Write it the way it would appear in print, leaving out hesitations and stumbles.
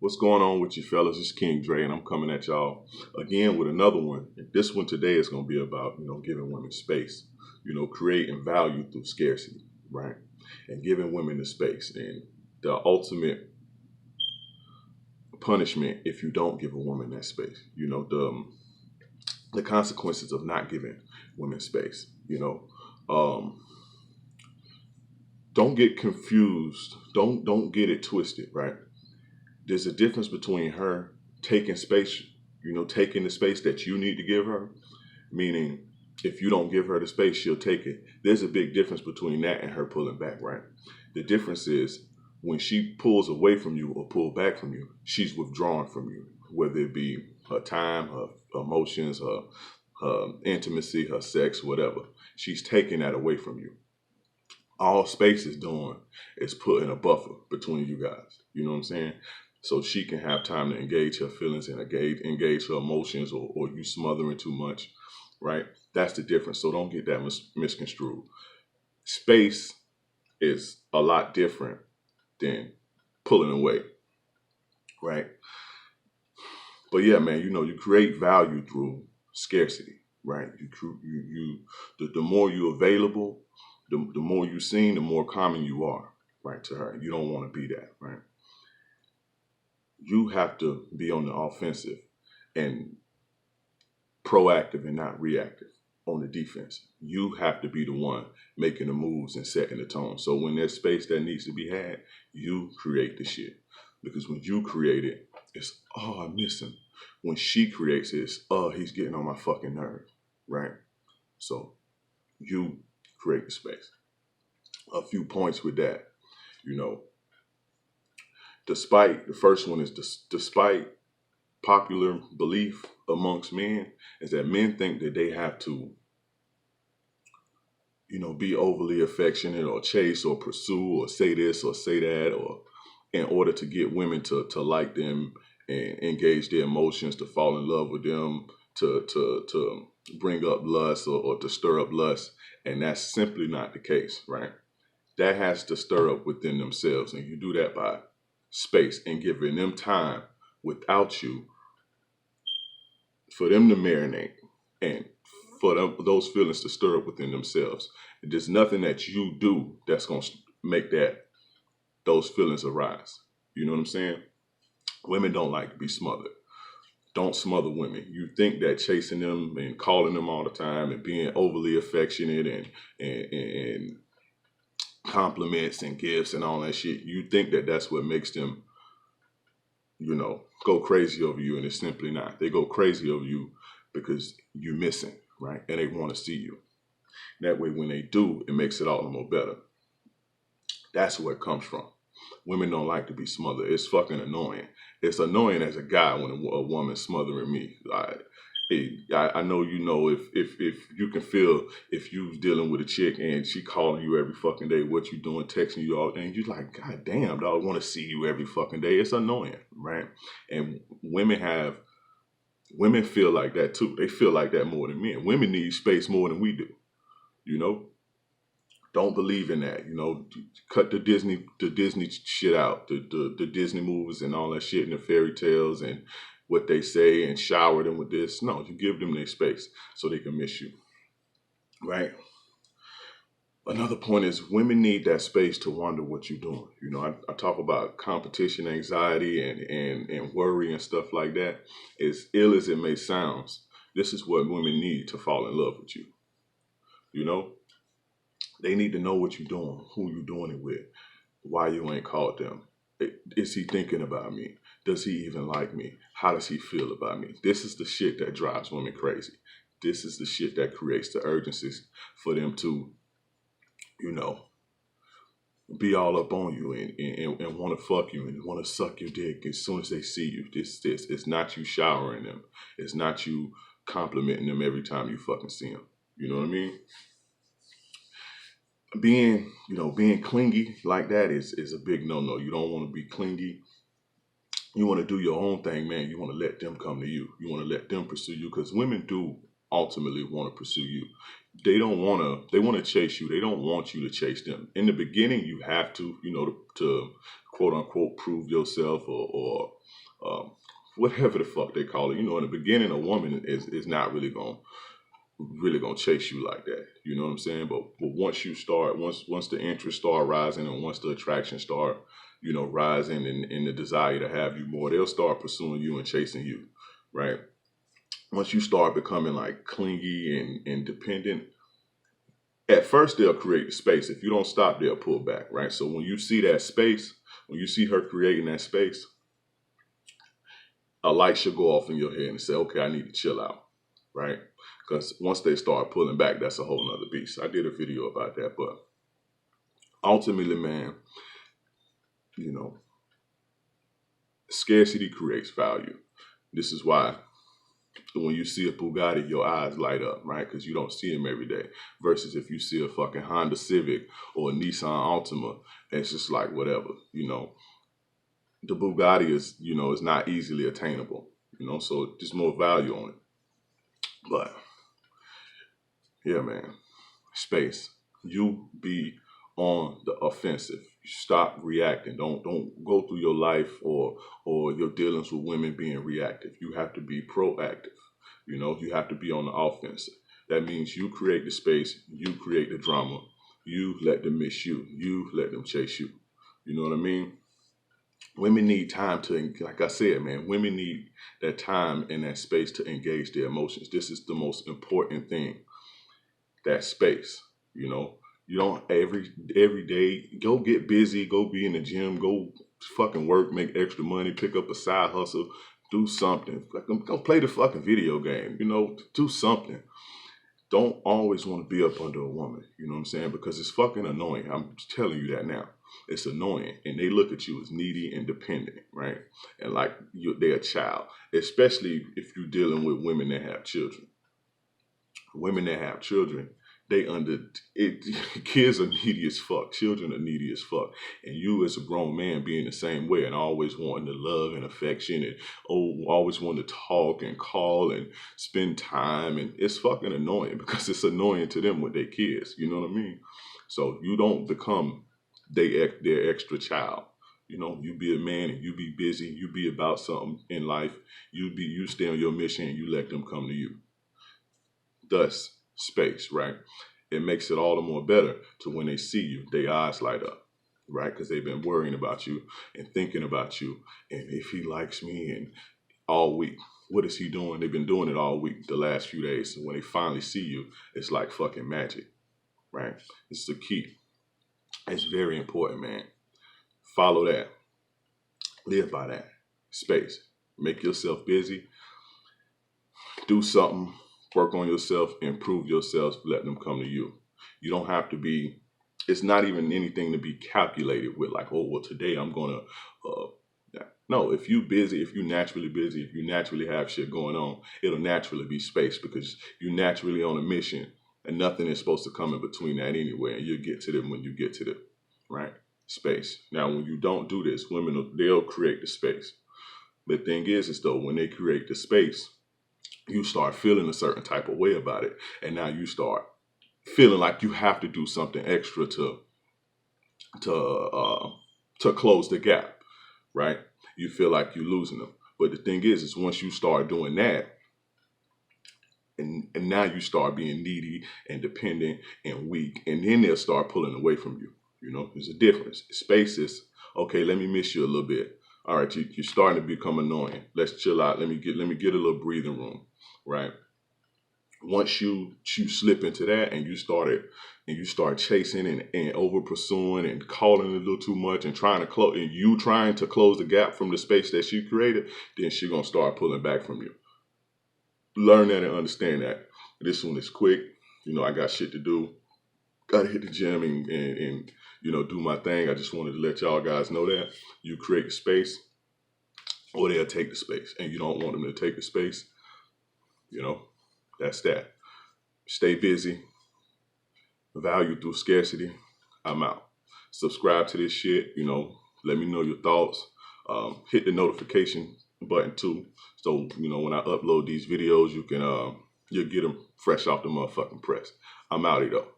What's going on with you fellas? It's King Dre, and I'm coming at y'all again with another one. This one today is going to be about, giving women space, creating value through scarcity, right? And giving women the space. And the ultimate punishment if you don't give a woman that space, the consequences of not giving women space, don't get confused. Don't get it twisted, right? There's a difference between her taking space, taking the space that you need to give her, meaning if you don't give her the space, she'll take it. There's a big difference between that and her pulling back, right? The difference is when she pulls away from you or pull back from you, she's withdrawing from you, whether it be her time, her emotions, her intimacy, her sex, whatever. She's taking that away from you. All space is doing is putting a buffer between you guys. You know what I'm saying? So she can have time to engage her feelings and engage her emotions, or you smothering too much, right? That's the difference. So don't get that misconstrued. Space is a lot different than pulling away, right? But yeah, man, you create value through scarcity, right? The more you're available, the more you seen, the more common you are, right, to her. You don't want to be that, right? You have to be on the offensive and proactive and not reactive on the defense. You have to be the one making the moves and setting the tone. So when there's space that needs to be had, you create the shit. Because when you create it, it's, oh, I miss him. When she creates it, it's, oh, he's getting on my fucking nerves, right? So you create the space. A few points with that, despite, the first one is despite popular belief amongst men, is that men think that they have to, be overly affectionate or chase or pursue or say this or say that, or in order to get women to like them and engage their emotions, to fall in love with them, to bring up lust or to stir up lust. And that's simply not the case, right? That has to stir up within themselves. And you do that by space and giving them time without you for them to marinate and for those feelings to stir up within themselves. There's nothing that you do that's going to make those feelings arise. You know what I'm saying? Women don't like to be smothered. Don't smother women. You think that chasing them and calling them all the time and being overly affectionate and compliments and gifts and all that shit, you think that that's what makes them, go crazy over you, and it's simply not. They go crazy over you because you're missing, right? And they want to see you. That way, when they do, it makes it all the more better. That's where it comes from. Women don't like to be smothered. It's fucking annoying. It's annoying as a guy when a woman's smothering me. I know if you can feel if you dealing with a chick and she calling you every fucking day, what you doing, texting you all day, and you like, God damn, dog, I want to see you every fucking day. It's annoying, right? And women feel like that too. They feel like that more than men. Women need space more than we do, Don't believe in that, Cut the Disney shit out, the Disney movies and all that shit and the fairy tales and what they say, and shower them with this. No, you give them their space so they can miss you, right? Another point is women need that space to wonder what you're doing. I talk about competition anxiety and worry and stuff like that. As ill as it may sound, this is what women need to fall in love with you. They need to know what you're doing, who you're doing it with, why you ain't called them. Is he thinking about me? Does he even like me? How does he feel about me? This is the shit that drives women crazy. This is the shit that creates the urgencies for them to, be all up on you and want to fuck you and want to suck your dick as soon as they see you. It's not you showering them. It's not you complimenting them every time you fucking see them. You know what I mean? Being clingy like that is a big no-no. You don't want to be clingy. You want to do your own thing, man. You want to let them come to you. You want to let them pursue you, because women do ultimately want to pursue you. They want to chase you. They don't want you to chase them. In the beginning, you have to, to quote unquote prove yourself or whatever the fuck they call it. You know, in the beginning, a woman is not really gonna chase you like that. You know what I'm saying? But once you start, once the interest start rising, and once the attraction start, you know, rising, and the desire to have you more, they'll start pursuing you and chasing you, right? Once you start becoming like clingy and dependent, at first they'll create the space. If you don't stop, they'll pull back, right? So when you see that space, when you see her creating that space, a light should go off in your head and say, okay, I need to chill out, right? Because once they start pulling back, that's a whole nother beast. I did a video about that, but ultimately, man, you know, scarcity creates value. This is why when you see a Bugatti, your eyes light up, right? Because you don't see them every day. Versus if you see a fucking Honda Civic or a Nissan Altima, it's just like whatever, you know. The Bugatti is, you know, is not easily attainable, you know, so there's more value on it. But yeah, man, space. You be on the offensive. Stop reacting. Don't go through your life or your dealings with women being reactive. You have to be proactive. You know, you have to be on the offensive. That means you create the space, you create the drama, you let them miss you, you let them chase you. You know what I mean? Women need time to, like I said, man, women need that time and that space to engage their emotions. This is the most important thing, that space, you know. You don't every day go get busy, go be in the gym, go fucking work, make extra money, pick up a side hustle, do something. Like, go play the fucking video game, you know, do something. Don't always want to be up under a woman, you know what I'm saying? Because it's fucking annoying. I'm telling you that now. It's annoying. And they look at you as needy and dependent, right? And like they're a child, especially if you're dealing with women that have children. Women that have children, they under it. Kids are needy as fuck. Children are needy as fuck. And you as a grown man being the same way and always wanting the love and affection and always wanting to talk and call and spend time. And it's fucking annoying because it's annoying to them with their kids. You know what I mean? So you don't become their extra child. You know, you be a man and you be busy. You be about something in life. You stay on your mission and you let them come to you. Thus, space, right? It makes it all the more better to when they see you, their eyes light up, right? Because they've been worrying about you and thinking about you. And if he likes me, and all week, what is he doing? They've been doing it all week, the last few days. So when they finally see you, it's like fucking magic, right? This is the key. It's very important, man. Follow that. Live by that. Space. Make yourself busy. Do something. Work on yourself, improve yourself, let them come to you. You don't have to be, it's not even anything to be calculated with like, oh, well, today I'm going to, no, if you busy, if you naturally busy, if you naturally have shit going on, it'll naturally be space because you're naturally on a mission and nothing is supposed to come in between that anyway. And you'll get to them when you get to them, right? Space. Now, when you don't do this, women, they'll create the space. The thing is though, when they create the space, you start feeling a certain type of way about it. And now you start feeling like you have to do something extra to close the gap, right? You feel like you're losing them. But the thing is once you start doing that, and now you start being needy and dependent and weak, and then they'll start pulling away from you. You know, there's a difference. Space is, okay, let me miss you a little bit. All right, you're starting to become annoying. Let's chill out. Let me get a little breathing room, right? Once you slip into that and you start chasing and over pursuing and calling a little too much and trying to close the gap from the space that she created, then she's gonna start pulling back from you. Learn that and understand that. This one is quick. You know, I got shit to do. Gotta hit the gym and you know, do my thing. I just wanted to let y'all guys know that you create the space or they'll take the space, and you don't want them to take the space. You know, that's that. Stay busy. Value through scarcity. I'm out. Subscribe to this shit. You know, let me know your thoughts. Hit the notification button too. So, you know, when I upload these videos, you can you'll get them fresh off the motherfucking press. I'm out of though.